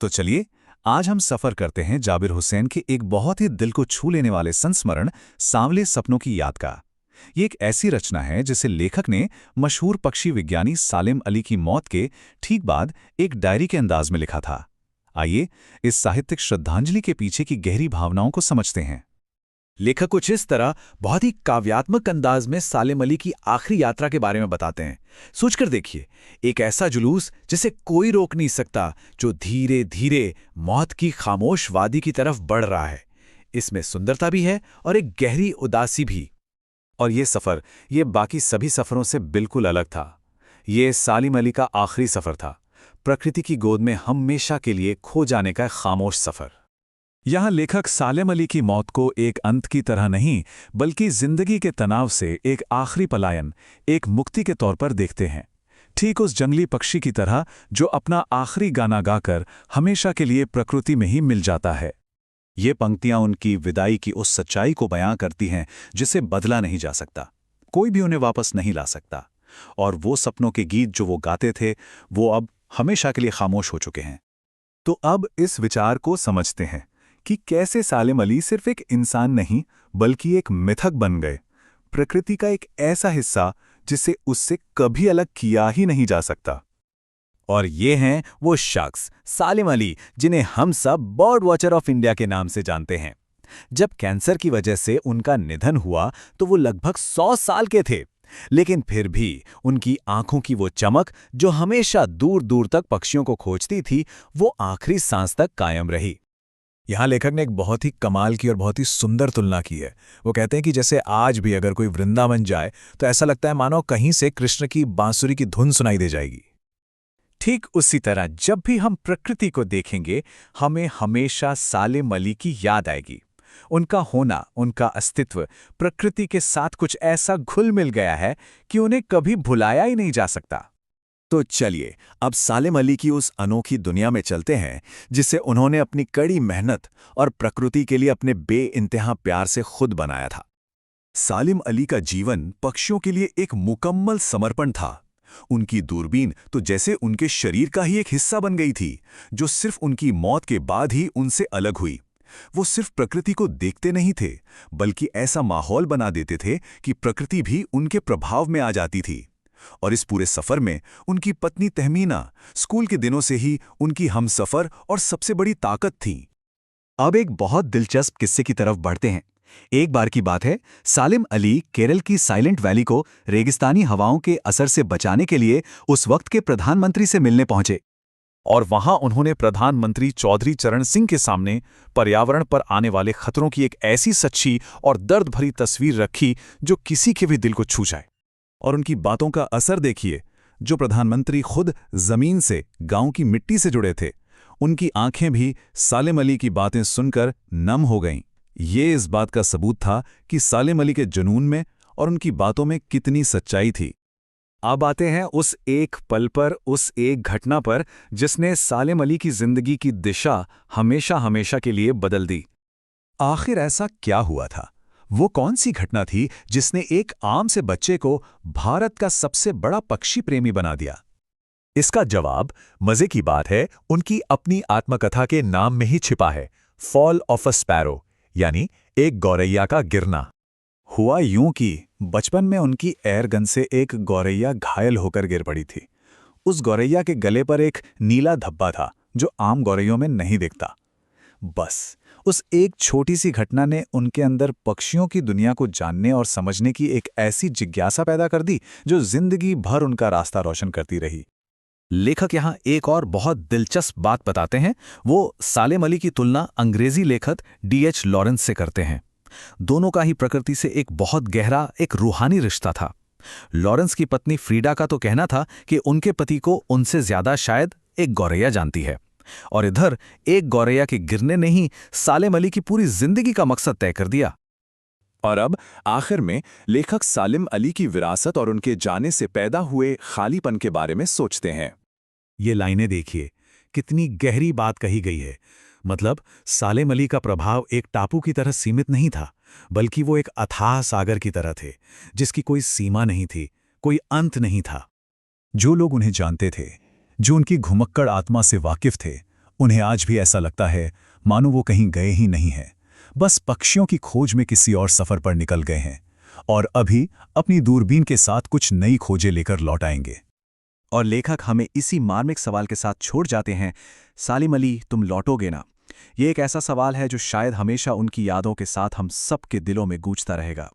तो चलिए, आज हम सफर करते हैं जाबिर हुसैन के एक बहुत ही दिल को छू लेने वाले संस्मरण सांवले सपनों की याद का। ये एक ऐसी रचना है जिसे लेखक ने मशहूर पक्षी विज्ञानी सालिम अली की मौत के ठीक बाद एक डायरी के अंदाज में लिखा था। आइए, इस साहित्यिक श्रद्धांजलि के पीछे की गहरी भावनाओं को समझते हैं। लेखक कुछ इस तरह बहुत ही काव्यात्मक अंदाज में सालिम अली की आखिरी यात्रा के बारे में बताते हैं। सोचकर देखिए, एक ऐसा जुलूस जिसे कोई रोक नहीं सकता, जो धीरे धीरे मौत की खामोश वादी की तरफ बढ़ रहा है। इसमें सुंदरता भी है और एक गहरी उदासी भी। और ये सफ़र, ये बाकी सभी सफ़रों से बिल्कुल अलग था। ये सालिम अली का आखिरी सफ़र था, प्रकृति की गोद में हमेशा के लिए खो जाने का खामोश सफ़र। यहाँ लेखक सालिम अली की मौत को एक अंत की तरह नहीं, बल्कि जिंदगी के तनाव से एक आखिरी पलायन, एक मुक्ति के तौर पर देखते हैं। ठीक उस जंगली पक्षी की तरह जो अपना आखिरी गाना गाकर हमेशा के लिए प्रकृति में ही मिल जाता है। ये पंक्तियां उनकी विदाई की उस सच्चाई को बयां करती हैं जिसे बदला नहीं जा सकता, कोई भी उन्हें वापस नहीं ला सकता। और वो सपनों के गीत जो वो गाते थे, वो अब हमेशा के लिए खामोश हो चुके हैं। तो अब इस विचार को समझते हैं कि कैसे सालिम अली सिर्फ एक इंसान नहीं, बल्कि एक मिथक बन गए, प्रकृति का एक ऐसा हिस्सा जिसे उससे कभी अलग किया ही नहीं जा सकता। और ये हैं वो शख्स सालिम अली, जिन्हें हम सब बर्ड वॉचर ऑफ इंडिया के नाम से जानते हैं। जब कैंसर की वजह से उनका निधन हुआ तो वो लगभग 100 साल के थे, लेकिन फिर भी उनकी आंखों की वो चमक जो हमेशा दूर दूर तक पक्षियों को खोजती थी, वो आखिरी सांस तक कायम रही। यहाँ लेखक ने एक बहुत ही कमाल की और बहुत ही सुंदर तुलना की है। वो कहते हैं कि जैसे आज भी अगर कोई वृंदावन जाए तो ऐसा लगता है मानो कहीं से कृष्ण की बांसुरी की धुन सुनाई दे जाएगी। ठीक उसी तरह जब भी हम प्रकृति को देखेंगे, हमें हमेशा सालिम अली की याद आएगी। उनका होना, उनका अस्तित्व प्रकृति के साथ कुछ ऐसा घुल मिल गया है कि उन्हें कभी भुलाया ही नहीं जा सकता। तो चलिए, अब सालिम अली की उस अनोखी दुनिया में चलते हैं जिसे उन्होंने अपनी कड़ी मेहनत और प्रकृति के लिए अपने बेइंतहा प्यार से खुद बनाया था। सालिम अली का जीवन पक्षियों के लिए एक मुकम्मल समर्पण था। उनकी दूरबीन तो जैसे उनके शरीर का ही एक हिस्सा बन गई थी, जो सिर्फ उनकी मौत के बाद ही उनसे अलग हुई। वो सिर्फ प्रकृति को देखते नहीं थे, बल्कि ऐसा माहौल बना देते थे कि प्रकृति भी उनके प्रभाव में आ जाती थी। और इस पूरे सफर में उनकी पत्नी तहमीना स्कूल के दिनों से ही उनकी हमसफर और सबसे बड़ी ताकत थी। अब एक बहुत दिलचस्प किस्से की तरफ बढ़ते हैं। एक बार की बात है, सालिम अली केरल की साइलेंट वैली को रेगिस्तानी हवाओं के असर से बचाने के लिए उस वक्त के प्रधानमंत्री से मिलने पहुंचे। और वहां उन्होंने प्रधानमंत्री चौधरी चरण सिंह के सामने पर्यावरण पर आने वाले खतरों की एक ऐसी सच्ची और दर्द भरी तस्वीर रखी जो किसी के भी दिल को छू जाए। और उनकी बातों का असर देखिए। जो प्रधानमंत्री खुद जमीन से, गांव की मिट्टी से जुड़े थे, उनकी आंखें भी सालिम अली की बातें सुनकर नम हो गईं। ये इस बात का सबूत था कि सालिम अली के जुनून में और उनकी बातों में कितनी सच्चाई थी। अब आते हैं उस एक पल पर, उस एक घटना पर जिसने सालिम अली की जिंदगी की दिशा हमेशा हमेशा के लिए बदल दी। आखिर ऐसा क्या हुआ था? वो कौन सी घटना थी जिसने एक आम से बच्चे को भारत का सबसे बड़ा पक्षी प्रेमी बना दिया? इसका जवाब, मजे की बात है, उनकी अपनी आत्मकथा के नाम में ही छिपा है। फॉल ऑफ अ स्पैरो, यानी एक गौरैया का गिरना। हुआ यूं कि बचपन में उनकी एयरगन से एक गौरैया घायल होकर गिर पड़ी थी। उस गौरैया के गले पर एक नीला धब्बा था जो आम गौरैयों में नहीं दिखता। बस उस एक छोटी सी घटना ने उनके अंदर पक्षियों की दुनिया को जानने और समझने की एक ऐसी जिज्ञासा पैदा कर दी जो जिंदगी भर उनका रास्ता रोशन करती रही। लेखक यहाँ एक और बहुत दिलचस्प बात बताते हैं। वो सालिम अली की तुलना अंग्रेजी लेखक D.H. लॉरेंस से करते हैं। दोनों का ही प्रकृति से एक बहुत गहरा, एक रूहानी रिश्ता था। लॉरेंस की पत्नी फ्रीडा का तो कहना था कि उनके पति को उनसे ज्यादा शायद एक गौरैया जानती है। और इधर एक गौरैया के गिरने ने ही सालिम अली की पूरी जिंदगी का मकसद तय कर दिया। और अब आखिर में लेखक सालिम अली की विरासत और उनके जाने से पैदा हुए खालीपन के बारे में सोचते हैं। ये लाइनें देखिए, कितनी गहरी बात कही गई है। मतलब सालिम अली का प्रभाव एक टापू की तरह सीमित नहीं था, बल्कि वो एक अथाह सागर की तरह थे, जिसकी कोई सीमा नहीं थी, कोई अंत नहीं था। जो लोग उन्हें जानते थे, जो उनकी घुमक्कड़ आत्मा से वाकिफ थे, उन्हें आज भी ऐसा लगता है मानो वो कहीं गए ही नहीं हैं, बस पक्षियों की खोज में किसी और सफर पर निकल गए हैं और अभी अपनी दूरबीन के साथ कुछ नई खोजें लेकर लौट आएंगे। और लेखक हमें इसी मार्मिक सवाल के साथ छोड़ जाते हैं, सालिम अली तुम लौटोगे ना? ये एक ऐसा सवाल है जो शायद हमेशा उनकी यादों के साथ हम सबके दिलों में गूंजता रहेगा।